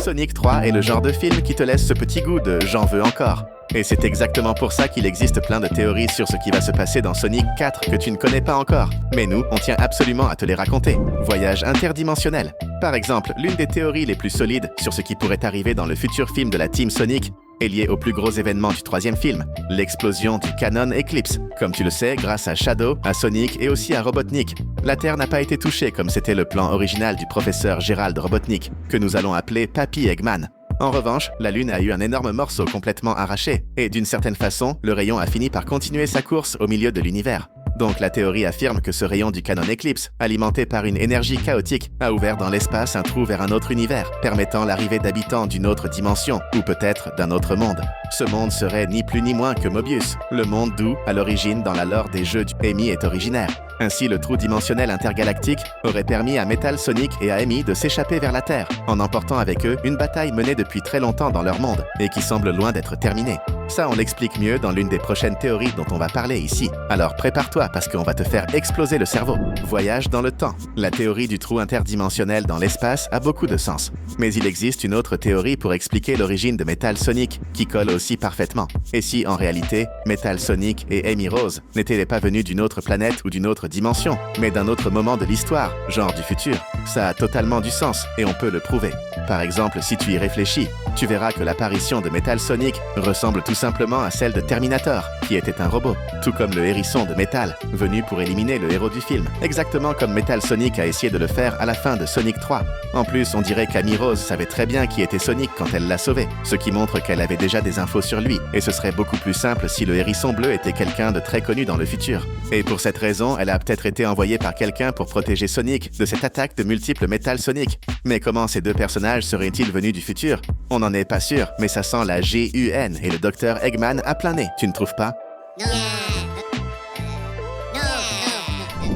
Sonic 3 est le genre de film qui te laisse ce petit goût de « j'en veux encore ». Et c'est exactement pour ça qu'il existe plein de théories sur ce qui va se passer dans Sonic 4 que tu ne connais pas encore. Mais nous, on tient absolument à te les raconter. Voyage interdimensionnel. Par exemple, l'une des théories les plus solides sur ce qui pourrait arriver dans le futur film de la Team Sonic est liée au plus gros événement du troisième film, l'explosion du canon Eclipse. Comme tu le sais, grâce à Shadow, à Sonic et aussi à Robotnik, la Terre n'a pas été touchée comme c'était le plan original du professeur Gérald Robotnik, que nous allons appeler Papy Eggman. En revanche, la Lune a eu un énorme morceau complètement arraché, et d'une certaine façon, le rayon a fini par continuer sa course au milieu de l'univers. Donc la théorie affirme que ce rayon du canon Eclipse, alimenté par une énergie chaotique, a ouvert dans l'espace un trou vers un autre univers, permettant l'arrivée d'habitants d'une autre dimension, ou peut-être d'un autre monde. Ce monde serait ni plus ni moins que Mobius, le monde d'où, à l'origine dans la lore des jeux du Amy est originaire. Ainsi, le trou dimensionnel intergalactique aurait permis à Metal Sonic et à Amy de s'échapper vers la Terre, en emportant avec eux une bataille menée depuis très longtemps dans leur monde, et qui semble loin d'être terminée. Ça, on l'explique mieux dans l'une des prochaines théories dont on va parler ici. Alors prépare-toi parce qu'on va te faire exploser le cerveau. Voyage dans le temps. La théorie du trou interdimensionnel dans l'espace a beaucoup de sens. Mais il existe une autre théorie pour expliquer l'origine de Metal Sonic, qui colle aussi parfaitement. Et si, en réalité, Metal Sonic et Amy Rose n'étaient pas venus d'une autre planète ou d'une autre dimension, mais d'un autre moment de l'histoire, genre du futur. Ça a totalement du sens, et on peut le prouver. Par exemple, si tu y réfléchis, tu verras que l'apparition de Metal Sonic ressemble tout simplement à celle de Terminator, qui était un robot, tout comme le hérisson de métal, venu pour éliminer le héros du film, exactement comme Metal Sonic a essayé de le faire à la fin de Sonic 3. En plus, on dirait qu'Amy Rose savait très bien qui était Sonic quand elle l'a sauvé, ce qui montre qu'elle avait déjà des infos sur lui, et ce serait beaucoup plus simple si le hérisson bleu était quelqu'un de très connu dans le futur. Et pour cette raison, elle a peut-être été envoyée par quelqu'un pour protéger Sonic de cette attaque de multiples Metal Sonic. Mais comment ces deux personnages seraient-ils venus du futur? On n'en est pas sûr, mais ça sent la GUN et le docteur Eggman à plein nez, tu ne trouves pas?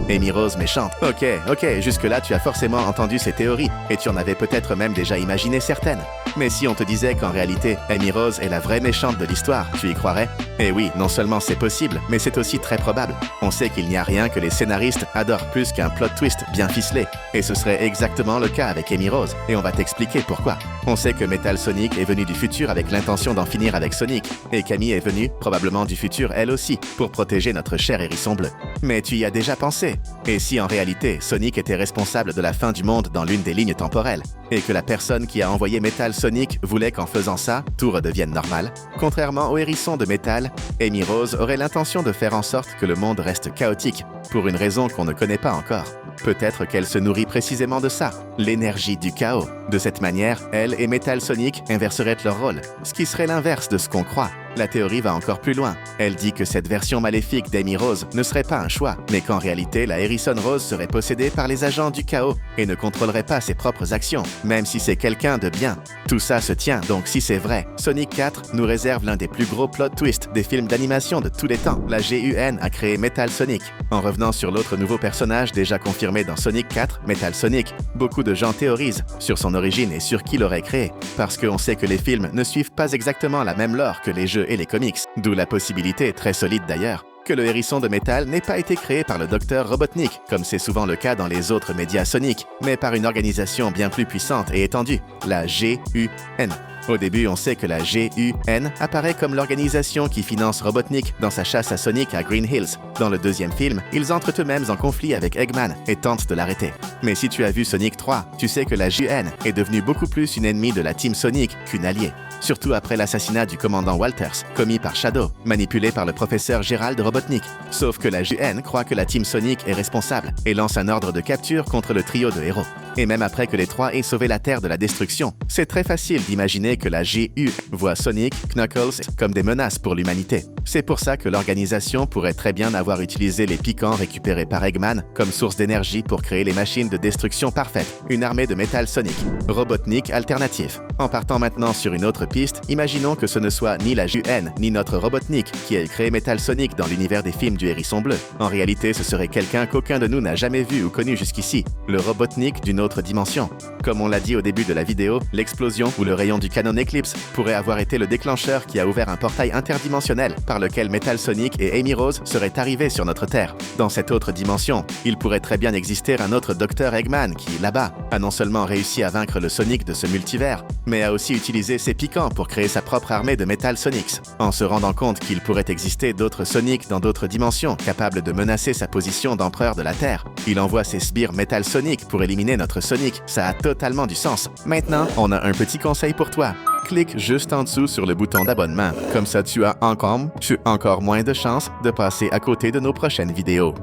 Amy Rose méchante. Ok, jusque-là tu as forcément entendu ces théories, et tu en avais peut-être même déjà imaginé certaines. Mais si on te disait qu'en réalité, Amy Rose est la vraie méchante de l'histoire, tu y croirais? Eh oui, non seulement c'est possible, mais c'est aussi très probable. On sait qu'il n'y a rien que les scénaristes adorent plus qu'un plot twist bien ficelé. Et ce serait exactement le cas avec Amy Rose, et on va t'expliquer pourquoi. On sait que Metal Sonic est venu du futur avec l'intention d'en finir avec Sonic, et qu'Amy est venue, probablement du futur elle aussi, pour protéger notre cher hérisson bleu. Mais tu y as déjà pensé? Et si en réalité, Sonic était responsable de la fin du monde dans l'une des lignes temporelles, et que la personne qui a envoyé Metal Sonic voulait qu'en faisant ça, tout redevienne normal? Contrairement au hérisson de métal, Amy Rose aurait l'intention de faire en sorte que le monde reste chaotique, pour une raison qu'on ne connaît pas encore. Peut-être qu'elle se nourrit précisément de ça, l'énergie du chaos. De cette manière, elle et Metal Sonic inverseraient leur rôle, ce qui serait l'inverse de ce qu'on croit. La théorie va encore plus loin. Elle dit que cette version maléfique d'Amy Rose ne serait pas un choix, mais qu'en réalité, la Harrison Rose serait possédée par les agents du chaos et ne contrôlerait pas ses propres actions, même si c'est quelqu'un de bien. Tout ça se tient, donc si c'est vrai, Sonic 4 nous réserve l'un des plus gros plot twists des films d'animation de tous les temps. La GUN a créé Metal Sonic. En revenant sur l'autre nouveau personnage déjà confirmé dans Sonic 4, Metal Sonic, beaucoup de gens théorisent sur son origine et sur qui l'aurait créé, parce qu'on sait que les films ne suivent pas exactement la même lore que les jeux et les comics, d'où la possibilité, très solide d'ailleurs, que le hérisson de métal n'ait pas été créé par le docteur Robotnik, comme c'est souvent le cas dans les autres médias Sonic, mais par une organisation bien plus puissante et étendue, la GUN. Au début, on sait que la GUN apparaît comme l'organisation qui finance Robotnik dans sa chasse à Sonic à Green Hills. Dans le deuxième film, ils entrent eux-mêmes en conflit avec Eggman et tentent de l'arrêter. Mais si tu as vu Sonic 3, tu sais que la GUN est devenue beaucoup plus une ennemie de la Team Sonic qu'une alliée. Surtout après l'assassinat du commandant Walters, commis par Shadow, manipulé par le professeur Gérald Robotnik. Sauf que la GUN croit que la Team Sonic est responsable et lance un ordre de capture contre le trio de héros. Et même après que les trois aient sauvé la Terre de la destruction, c'est très facile d'imaginer que la GU voit Sonic, Knuckles comme des menaces pour l'humanité. C'est pour ça que l'organisation pourrait très bien avoir utilisé les piquants récupérés par Eggman comme source d'énergie pour créer les machines de destruction parfaites, une armée de Metal Sonic, Robotnik alternatif. En partant maintenant sur une autre piste, imaginons que ce ne soit ni la GUN ni notre Robotnik qui ait créé Metal Sonic dans l'univers des films du hérisson bleu. En réalité, ce serait quelqu'un qu'aucun de nous n'a jamais vu ou connu jusqu'ici, le Robotnik d'une autre dimension. Comme on l'a dit au début de la vidéo, l'explosion ou le rayon du canon Eclipse pourrait avoir été le déclencheur qui a ouvert un portail interdimensionnel par lequel Metal Sonic et Amy Rose seraient arrivés sur notre Terre. Dans cette autre dimension, il pourrait très bien exister un autre Dr Eggman qui, là-bas, a non seulement réussi à vaincre le Sonic de ce multivers, mais a aussi utilisé ses piquants pour créer sa propre armée de Metal Sonics. En se rendant compte qu'il pourrait exister d'autres Sonic dans d'autres dimensions capables de menacer sa position d'empereur de la Terre, il envoie ses sbires Metal Sonic pour éliminer notre Sonic. Ça a totalement du sens. Maintenant, on a un petit conseil pour toi. Clique juste en dessous sur le bouton d'abonnement. Comme ça, tu as encore moins de chances de passer à côté de nos prochaines vidéos.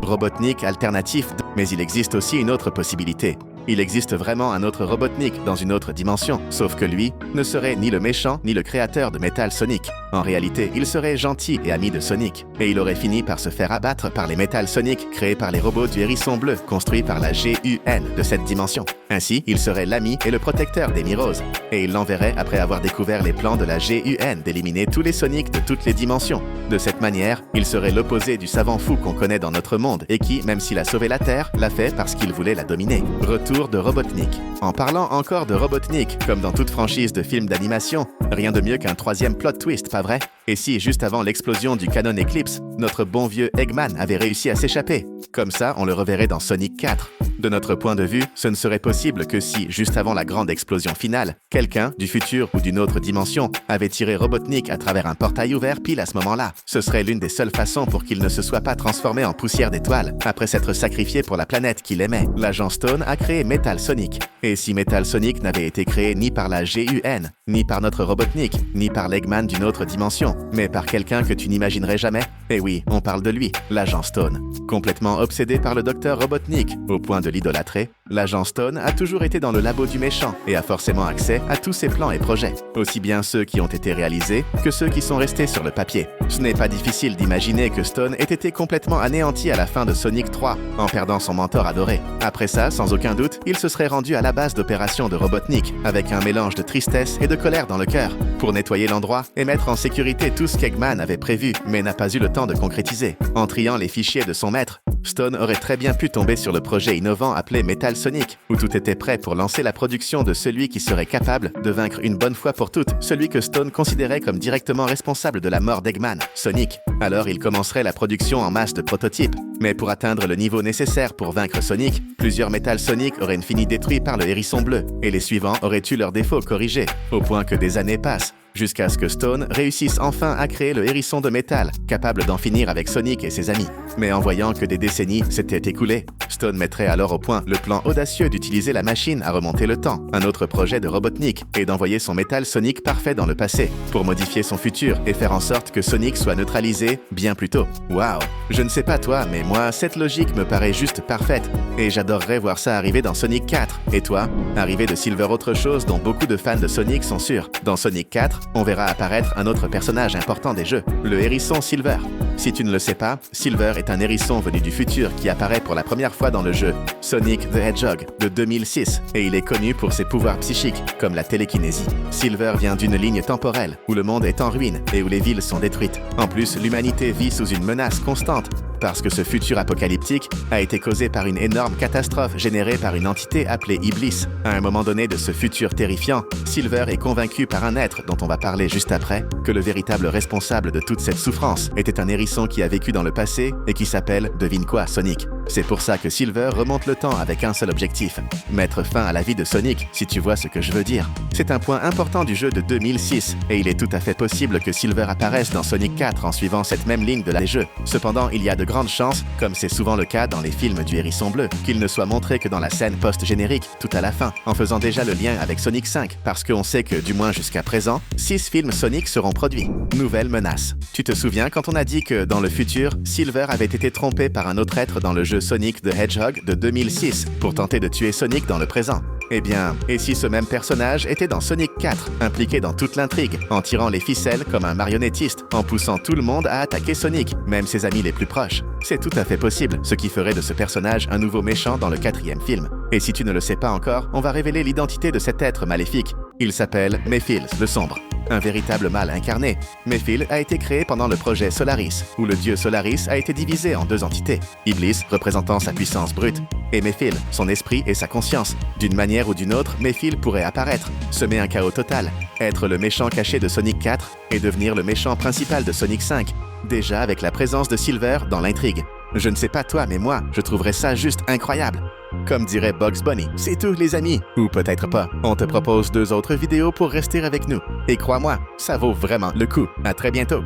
Robotnik alternatif, mais il existe aussi une autre possibilité. Il existe vraiment un autre Robotnik dans une autre dimension, sauf que lui ne serait ni le méchant ni le créateur de Metal Sonic. En réalité, il serait gentil et ami de Sonic, et il aurait fini par se faire abattre par les Metal Sonic créés par les robots du Hérisson Bleu, construits par la GUN de cette dimension. Ainsi, il serait l'ami et le protecteur d'Amy Rose, et il l'enverrait après avoir découvert les plans de la GUN d'éliminer tous les Sonic de toutes les dimensions. De cette manière, il serait l'opposé du savant fou qu'on connaît dans notre monde et qui, même s'il a sauvé la Terre, l'a fait parce qu'il voulait la dominer. Retour de Robotnik. En parlant encore de Robotnik, comme dans toute franchise de films d'animation, rien de mieux qu'un troisième plot twist, pas vrai? Et si, juste avant l'explosion du canon Eclipse, notre bon vieux Eggman avait réussi à s'échapper? Comme ça, on le reverrait dans Sonic 4. De notre point de vue, ce ne serait possible que si, juste avant la grande explosion finale, quelqu'un, du futur ou d'une autre dimension, avait tiré Robotnik à travers un portail ouvert pile à ce moment-là. Ce serait l'une des seules façons pour qu'il ne se soit pas transformé en poussière d'étoiles, après s'être sacrifié pour la planète qu'il aimait. L'agent Stone a créé Metal Sonic. Et si Metal Sonic n'avait été créé ni par la GUN, ni par notre Robotnik, ni par l'Eggman d'une autre dimension, mais par quelqu'un que tu n'imaginerais jamais? Eh oui, on parle de lui, l'agent Stone. Complètement obsédé par le docteur Robotnik, au point de l'idolâtrer, l'agent Stone a toujours été dans le labo du méchant et a forcément accès à tous ses plans et projets, aussi bien ceux qui ont été réalisés que ceux qui sont restés sur le papier. Ce n'est pas difficile d'imaginer que Stone ait été complètement anéanti à la fin de Sonic 3, en perdant son mentor adoré. Après ça, sans aucun doute, il se serait rendu à la base d'opération de Robotnik, avec un mélange de tristesse et de colère dans le cœur, pour nettoyer l'endroit et mettre en sécurité tout ce qu'Eggman avait prévu, mais n'a pas eu le temps de concrétiser. En triant les fichiers de son maître, Stone aurait très bien pu tomber sur le projet innovant appelé Metal Sonic, où tout était prêt pour lancer la production de celui qui serait capable de vaincre une bonne fois pour toutes celui que Stone considérait comme directement responsable de la mort d'Eggman, Sonic. Alors il commencerait la production en masse de prototypes. Mais pour atteindre le niveau nécessaire pour vaincre Sonic, plusieurs Metal Sonic auraient fini détruits par le Hérisson Bleu, et les suivants auraient eu leurs défauts corrigés, au point que des années passent, jusqu'à ce que Stone réussisse enfin à créer le hérisson de métal, capable d'en finir avec Sonic et ses amis. Mais en voyant que des décennies s'étaient écoulées, Stone mettrait alors au point le plan audacieux d'utiliser la machine à remonter le temps, un autre projet de Robotnik, et d'envoyer son Metal Sonic parfait dans le passé, pour modifier son futur et faire en sorte que Sonic soit neutralisé bien plus tôt. Waouh! Je ne sais pas toi, mais moi, cette logique me paraît juste parfaite, et j'adorerais voir ça arriver dans Sonic 4. Et toi? Arriver de Silver autre chose dont beaucoup de fans de Sonic sont sûrs. Dans Sonic 4, on verra apparaître un autre personnage important des jeux, le hérisson Silver. Si tu ne le sais pas, Silver est un hérisson venu du futur qui apparaît pour la première fois dans le jeu Sonic the Hedgehog de 2006, et il est connu pour ses pouvoirs psychiques, comme la télékinésie. Silver vient d'une ligne temporelle où le monde est en ruine et où les villes sont détruites. En plus, l'humanité vit sous une menace constante, parce que ce futur apocalyptique a été causé par une énorme catastrophe générée par une entité appelée Iblis. À un moment donné de ce futur terrifiant, Silver est convaincu par un être dont on va parler juste après, que le véritable responsable de toute cette souffrance était un hérisson qui a vécu dans le passé et qui s'appelle, devine quoi, Sonic. C'est pour ça que Silver remonte le temps avec un seul objectif, mettre fin à la vie de Sonic, si tu vois ce que je veux dire. C'est un point important du jeu de 2006, et il est tout à fait possible que Silver apparaisse dans Sonic 4 en suivant cette même ligne de la jeu. Cependant, il y a de grandes chances, comme c'est souvent le cas dans les films du Hérisson Bleu, qu'il ne soit montré que dans la scène post-générique, tout à la fin, en faisant déjà le lien avec Sonic 5, parce qu'on sait que, du moins jusqu'à présent, 6 films Sonic seront produits. Nouvelle menace. Tu te souviens quand on a dit que, dans le futur, Silver avait été trompé par un autre être dans le jeu Sonic the Hedgehog de 2006 pour tenter de tuer Sonic dans le présent? Eh bien, et si ce même personnage était dans Sonic 4, impliqué dans toute l'intrigue, en tirant les ficelles comme un marionnettiste, en poussant tout le monde à attaquer Sonic, même ses amis les plus proches? C'est tout à fait possible, ce qui ferait de ce personnage un nouveau méchant dans le 4e film. Et si tu ne le sais pas encore, on va révéler l'identité de cet être maléfique, Il s'appelle Méphil, le sombre. Un véritable mal incarné, Méphil a été créé pendant le projet Solaris, où le dieu Solaris a été divisé en deux entités. Iblis, représentant sa puissance brute, et Méphil, son esprit et sa conscience. D'une manière ou d'une autre, Méphil pourrait apparaître, semer un chaos total, être le méchant caché de Sonic 4 et devenir le méchant principal de Sonic 5, déjà avec la présence de Silver dans l'intrigue. Je ne sais pas toi, mais moi, je trouverais ça juste incroyable. Comme dirait Bugs Bunny, c'est tout les amis. Ou peut-être pas. On te propose 2 autres vidéos pour rester avec nous. Et crois-moi, ça vaut vraiment le coup. À très bientôt.